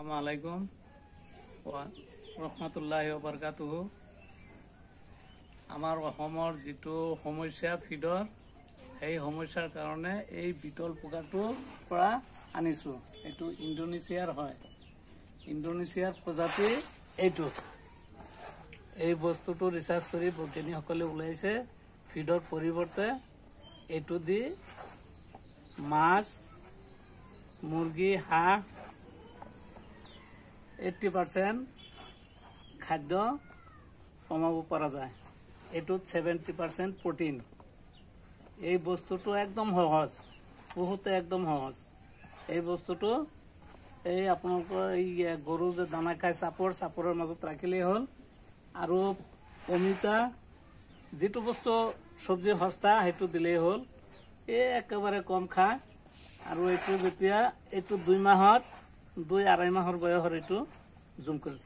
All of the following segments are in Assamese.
আসসালামু আলাইকুম ওয়া ৰাহমাতুল্লাহি ওয়া বাৰাকাতুহু। আমাৰ অসমৰ যিটো সমস্যা ফিডৰ এই সমস্যাৰ কাৰণে এই বিটল পোকাটোৰ পৰা আনিছো। এইটো ইণ্ডোনেছিয়াৰ হয়, ইণ্ডোনেছিয়াৰ প্ৰজাতি এইটো। এই বস্তুটো ৰিচাৰ্চ কৰি বৈজ্ঞানিকসকলে ওলাইছে ফিডৰ পৰিৱৰ্তে এইটো দি মাছ মুৰ্গী হাঁহ 80% খাদ্য কমাব পৰা যায়। এইটোত 70% প্ৰটিন। এই বস্তুটো একদম সহজ, বহুতে একদম সহজ। এই বস্তুটো এই আপোনালোকৰ এই গৰু যে দানা খাই চাপৰৰ মাজত ৰাখিলেই হ'ল। আৰু অমিতা যিটো বস্তু চব্জি সস্তা সেইটো দিলেই হ'ল। এই একেবাৰে কম খায়। আৰু এইটো যেতিয়া এইটো 2 মাহৰ 2-2.5 মাহৰ বয়সৰ এইটো জুম কৰি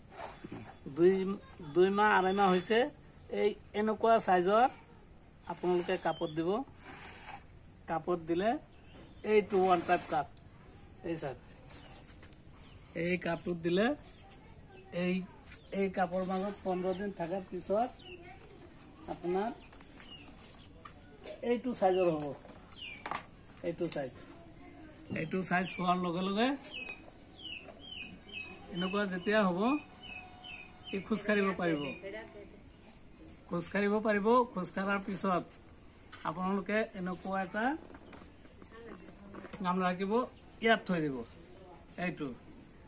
2 মাহ 2.5 মাহ হৈছে। এই এনেকুৱা সাইজৰ আপোনালোকে কাপত দিব। কাপত দিলে এইটো 1 টাইপ কাপ এই স্যার এই কাপটোত দিলে এই কাপৰ মাজত 15 দিন থাকাৰ পিছত আপোনাৰ এইটো সাইজৰ হ'ব। এইটো সাইজ হোৱাৰ লগে লগে এনেকুৱা যেতিয়া হ'ব এই খোজ কাঢ়িব পাৰিব। খোজ কাঢ়াৰ পিছত আপোনালোকে এনেকুৱা এটা নাম ৰাখিব, ইয়াত থৈ দিব। এইটো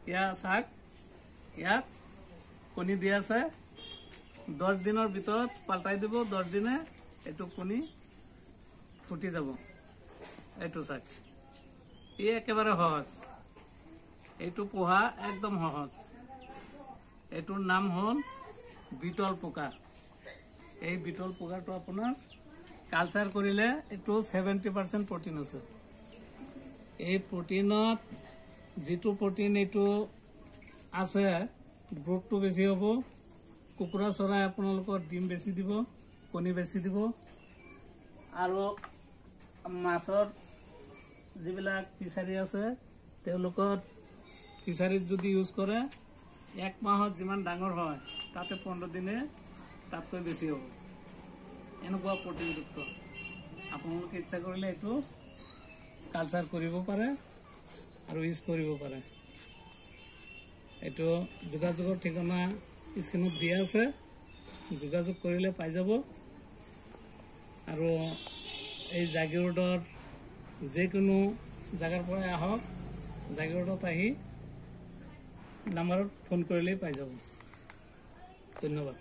ইয়াত কণী দি আছে। 10 দিনৰ ভিতৰত পাল্টাই দিব। 10 দিনে এইটো কণী ফুটি যাব। এইটো চাই এই একেবাৰে সহজ। এইটো পোহা একদম সহজ। এইটোৰ নাম হ'ল বিটল পোকা। এই বিটল পোকাটো আপোনাৰ কালচাৰ কৰিলে এইটো 70% প্ৰটিন আছে। এই প্ৰটিনত যিটো প্ৰটিন এইটো আছে গ্ৰোথটো বেছি হ'ব। কুকুৰা চৰাই আপোনালোকৰ ডিম বেছি দিব, কণী বেছি দিব। আৰু মাছৰ যিবিলাক ফিচাৰী আছে তেওঁলোকৰ ফিচাৰীত যদি ইউজ কৰে 1 মাহত যিমান ডাঙৰ হয় তাতে 15 দিনে তাতকৈ বেছি হ'ব। এনেকুৱা প্ৰটিনযুক্ত। আপোনালোকে ইচ্ছা কৰিলে এইটো কালচাৰ কৰিব পাৰে আৰু ইউজ কৰিব পাৰে। এইটো যোগাযোগৰ ঠিকনা স্ক্ৰীনত দিয়া আছে, যোগাযোগ কৰিলে পাই যাব। আৰু এই জাগিৰোডৰ যিকোনো জাগাৰ পৰা আহক, জাগিৰোডত আহি নাম্বাৰত ফোন কৰিলেই পাই যাব। ধন্যবাদ।